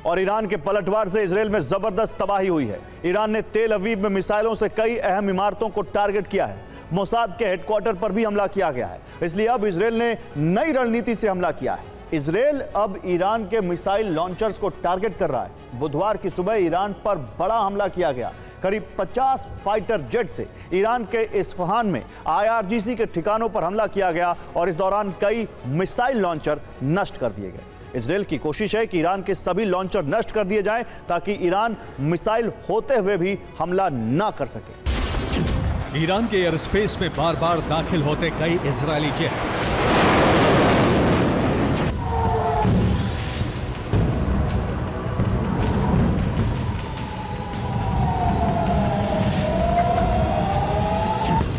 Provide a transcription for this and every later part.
और ईरान के पलटवार से इजराइल में जबरदस्त तबाही हुई है। ईरान ने तेल अवीव में मिसाइलों से कई अहम इमारतों को टारगेट किया है। मोसाद के हेडक्वार्टर पर भी हमला किया गया है। इसलिए अब इजराइल ने नई रणनीति से हमला किया है। इजराइल अब ईरान के मिसाइल लॉन्चर्स को टारगेट कर रहा है। बुधवार की सुबह ईरान पर बड़ा हमला किया गया। करीब 50 फाइटर जेट से ईरान के इस्फहान में IRGC के ठिकानों पर हमला किया गया और इस दौरान कई मिसाइल लॉन्चर नष्ट कर दिए गए। इजराइल की कोशिश है कि ईरान के सभी लॉन्चर नष्ट कर दिए जाएं ताकि ईरान मिसाइल होते हुए भी हमला ना कर सके। ईरान के एयर स्पेस में बार बार दाखिल होते कई इजरायली जेट।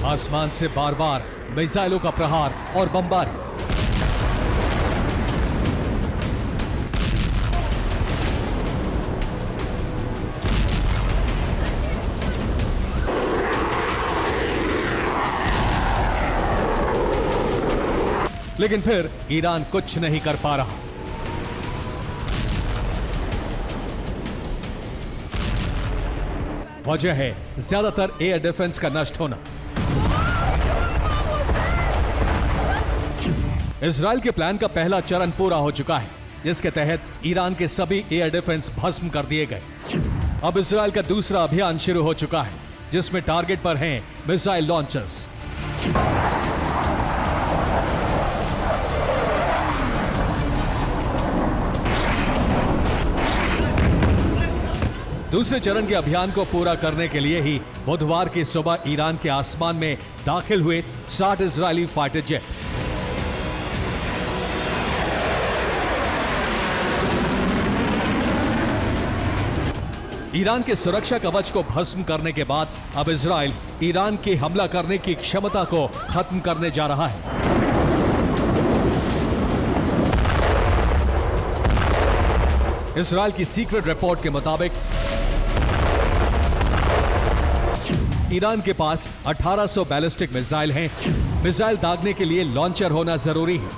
आसमान से बार बार मिसाइलों का प्रहार और बमबारी। लेकिन फिर ईरान कुछ नहीं कर पा रहा। वजह है ज्यादातर एयर डिफेंस का नष्ट होना। इजराइल के प्लान का पहला चरण पूरा हो चुका है, जिसके तहत ईरान के सभी एयर डिफेंस भस्म कर दिए गए। अब इजराइल का दूसरा अभियान शुरू हो चुका है, जिसमें टारगेट पर हैं मिसाइल लॉन्चर्स। दूसरे चरण के अभियान को पूरा करने के लिए ही बुधवार की सुबह ईरान के आसमान में दाखिल हुए 60 इजरायली फाइटर जेट। ईरान के सुरक्षा कवच को भस्म करने के बाद अब इजराइल ईरान के हमला करने की क्षमता को खत्म करने जा रहा है। इजराइल की सीक्रेट रिपोर्ट के मुताबिक ईरान के पास 1800 बैलिस्टिक मिसाइल हैं। मिसाइल दागने के लिए लॉन्चर होना जरूरी है।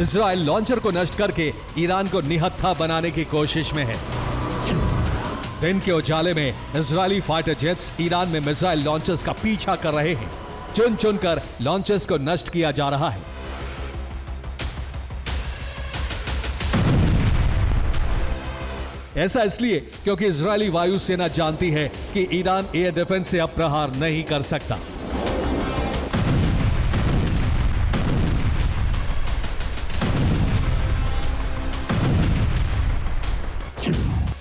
इजराइल लॉन्चर को नष्ट करके ईरान को निहत्था बनाने की कोशिश में है। दिन के उजाले में इजरायली फाइटर जेट्स ईरान में मिसाइल लॉन्चर्स का पीछा कर रहे हैं। चुन चुनकर लॉन्चर्स को नष्ट किया जा रहा है। ऐसा इसलिए क्योंकि इजरायली वायुसेना जानती है कि ईरान एयर डिफेंस से अब प्रहार नहीं कर सकता।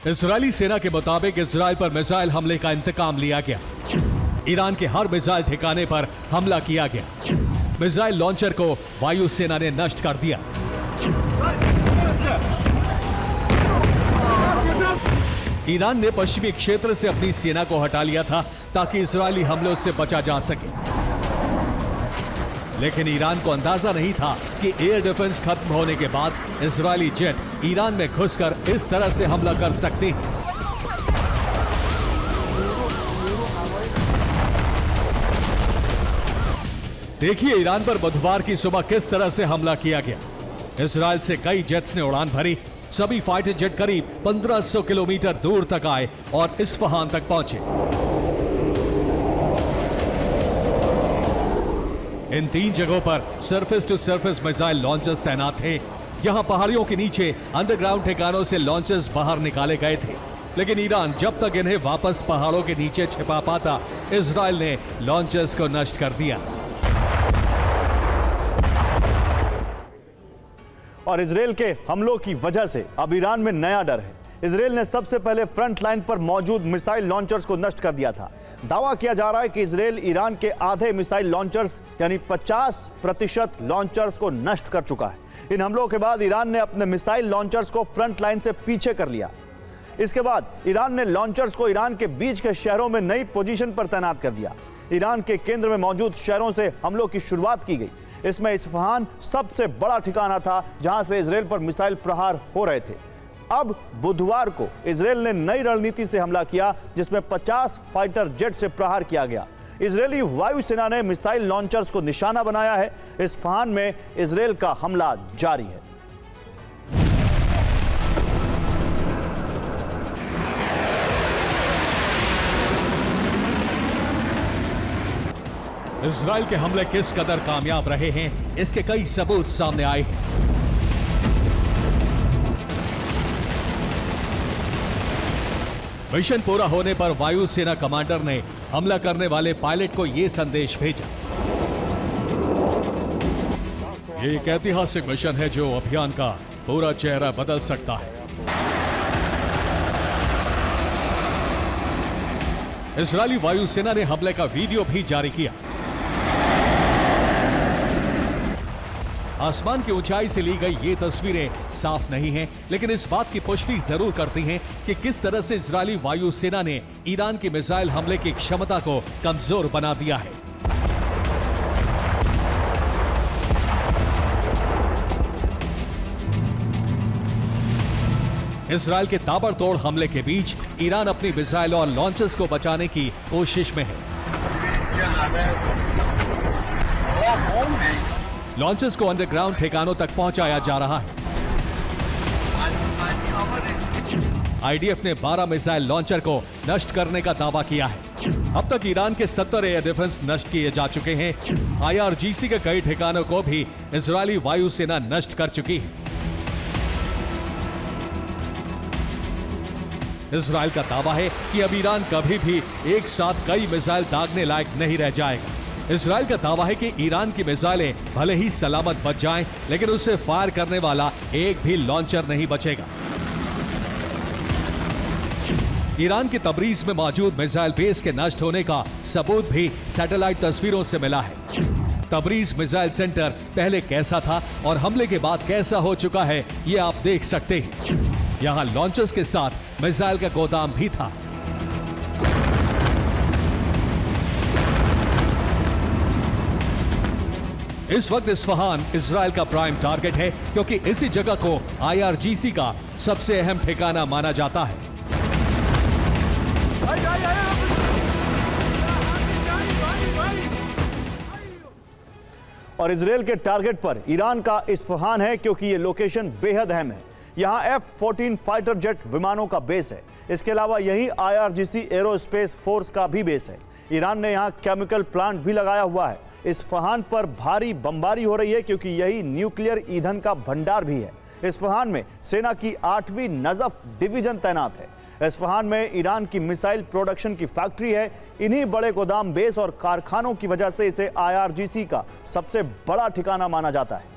इजरायली सेना के मुताबिक इजराइल पर मिसाइल हमले का इंतकाम लिया गया। ईरान के हर मिसाइल ठिकाने पर हमला किया गया। मिसाइल लॉन्चर को वायुसेना ने नष्ट कर दिया। ईरान ने पश्चिमी क्षेत्र से अपनी सेना को हटा लिया था ताकि इजरायली हमलों से बचा जा सके। लेकिन ईरान को अंदाजा नहीं था कि एयर डिफेंस खत्म होने के बाद इजरायली जेट ईरान में घुसकर इस तरह से हमला कर सकते हैं। देखिए ईरान पर बुधवार की सुबह किस तरह से हमला किया गया। इजराइल से कई जेट्स ने उड़ान भरी। सभी फाइटर जेट करीब 1500 किलोमीटर दूर तक आए और इस्फहान तक पहुंचे। इन 3 जगहों पर surface to surface missile launchers तैनात थे। यहां पहाड़ियों के नीचे अंडरग्राउंड ठिकानों से लॉन्चर्स बाहर निकाले गए थे। लेकिन ईरान जब तक इन्हें वापस पहाड़ों के नीचे छिपा पाता, इजराइल ने लॉन्चर्स को नष्ट कर दिया। और इजराइल के हमलों की वजह से अब ईरान में नया डर है। इजराइल ने सबसे पहले फ्रंट लाइन पर मौजूद मिसाइल लॉन्चर्स को नष्ट कर दिया था। दावा किया जा रहा है कि इजराइल ईरान के आधे मिसाइल लॉन्चर्स यानी 50% लॉन्चर्स को नष्ट कर चुका है। इन हमलों के बाद ईरान ने अपने मिसाइल लॉन्चर्स को फ्रंट लाइन से पीछे कर लिया। इसके बाद ईरान ने लॉन्चर्स को ईरान के बीच के शहरों में नई पोजीशन पर तैनात कर दिया। ईरान के केंद्र में मौजूद शहरों से हमलों की शुरुआत की गई। इसमें इस्फहान सबसे बड़ा ठिकाना था जहां से इजराइल पर मिसाइल प्रहार हो रहे थे। अब बुधवार को इजराइल ने नई रणनीति से हमला किया, जिसमें 50 फाइटर जेट से प्रहार किया गया। इजरायली वायुसेना ने मिसाइल लॉन्चर्स को निशाना बनाया है। इस्फहान में इजराइल का हमला जारी है। इजराइल के हमले किस कदर कामयाब रहे हैं, इसके कई सबूत सामने आए हैं। मिशन पूरा होने पर वायुसेना कमांडर ने हमला करने वाले पायलट को यह संदेश भेजा। ये एक ऐतिहासिक मिशन है जो अभियान का पूरा चेहरा बदल सकता है। इजरायली वायुसेना ने हमले का वीडियो भी जारी किया। आसमान की ऊंचाई से ली गई ये तस्वीरें साफ नहीं हैं, लेकिन इस बात की पुष्टि जरूर करती हैं कि किस तरह से इजरायली वायुसेना ने ईरान की मिसाइल हमले की क्षमता को कमजोर बना दिया है। इजरायल के ताबड़तोड़ हमले के बीच ईरान अपनी मिसाइल और लॉन्चर्स को बचाने की कोशिश में है। लॉन्चर्स को अंडरग्राउंड ठिकानों तक पहुंचाया जा रहा है। आईडीएफ ने 12 मिसाइल लॉन्चर को नष्ट करने का दावा किया है। अब तक ईरान के 70 एयर डिफेंस नष्ट किए जा चुके हैं। आईआरजीसी के कई ठिकानों को भी इजरायली वायुसेना नष्ट कर चुकी है। इजरायल का दावा है कि अब ईरान कभी भी एक साथ कई मिसाइल दागने लायक नहीं रह जाएगा। इजरायल का दावा है कि ईरान की मिसाइलें भले ही सलामत बच जाएं, लेकिन उससे फायर करने वाला एक भी लॉन्चर नहीं बचेगा। ईरान की तबरीज में मौजूद मिसाइल बेस के नष्ट होने का सबूत भी सैटेलाइट तस्वीरों से मिला है। तबरीज मिसाइल सेंटर पहले कैसा था और हमले के बाद कैसा हो चुका है, ये आप देख सकते हैं। यहां लॉन्चर्स के साथ मिसाइल का गोदाम भी था। इस वक्त इस्फहान इजरायल का प्राइम टारगेट है, क्योंकि इसी जगह को आईआरजीसी का सबसे अहम ठिकाना माना जाता है। और इजरायल के टारगेट पर ईरान का इस्फहान है, क्योंकि यह लोकेशन बेहद अहम है। यहां F-14 फाइटर जेट विमानों का बेस है। इसके अलावा यही आईआरजीसी एरोस्पेस फोर्स का भी बेस है। ईरान ने यहां केमिकल प्लांट भी लगाया हुआ है। इस्फहान पर भारी बमबारी हो रही है, क्योंकि यही न्यूक्लियर ईंधन का भंडार भी है। इस्फहान में सेना की 8वीं नजफ डिवीजन तैनात है। इस्फहान में ईरान की मिसाइल प्रोडक्शन की फैक्ट्री है। इन्हीं बड़े गोदाम, बेस और कारखानों की वजह से इसे आईआरजीसी का सबसे बड़ा ठिकाना माना जाता है।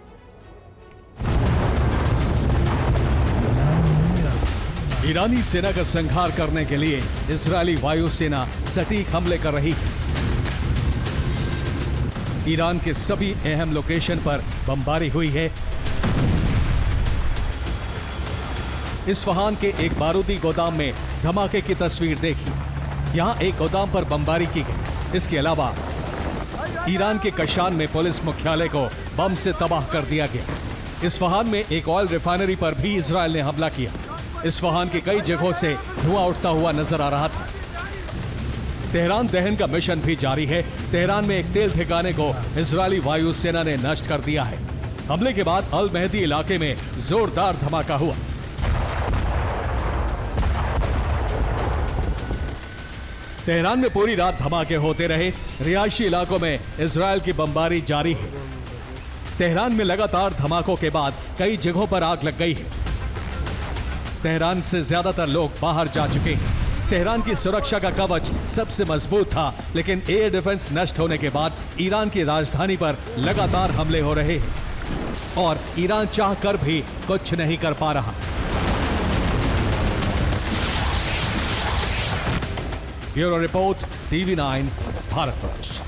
ईरानी सेना का संहार करने के लिए इजरायली वायुसेना सटीक हमले कर रही है। ईरान के सभी अहम लोकेशन पर बमबारी हुई है। इस्फहान के एक बारूदी गोदाम में धमाके की तस्वीर देखी। यहां एक गोदाम पर बमबारी की गई। इसके अलावा ईरान के कशान में पुलिस मुख्यालय को बम से तबाह कर दिया गया। इस्फहान में एक ऑयल रिफाइनरी पर भी इजरायल ने हमला किया। इस्फहान की कई जगहों से धुआं उठता हुआ नजर आ रहा था। तेहरान दहन का मिशन भी जारी है। तेहरान में एक तेल ठिकाने को इजरायली वायुसेना ने नष्ट कर दिया है। हमले के बाद अल मेहदी इलाके में जोरदार धमाका हुआ। तेहरान में पूरी रात धमाके होते रहे। रिहायशी इलाकों में इजरायल की बमबारी जारी है। तेहरान में लगातार धमाकों के बाद कई जगहों पर आग लग गई है। तेहरान से ज्यादातर लोग बाहर जा चुके हैं। तेहरान की सुरक्षा का कवच सबसे मजबूत था, लेकिन एयर डिफेंस नष्ट होने के बाद ईरान की राजधानी पर लगातार हमले हो रहे हैं और ईरान चाहकर भी कुछ नहीं कर पा रहा। Bureau report, TV9 Bharatvarsh.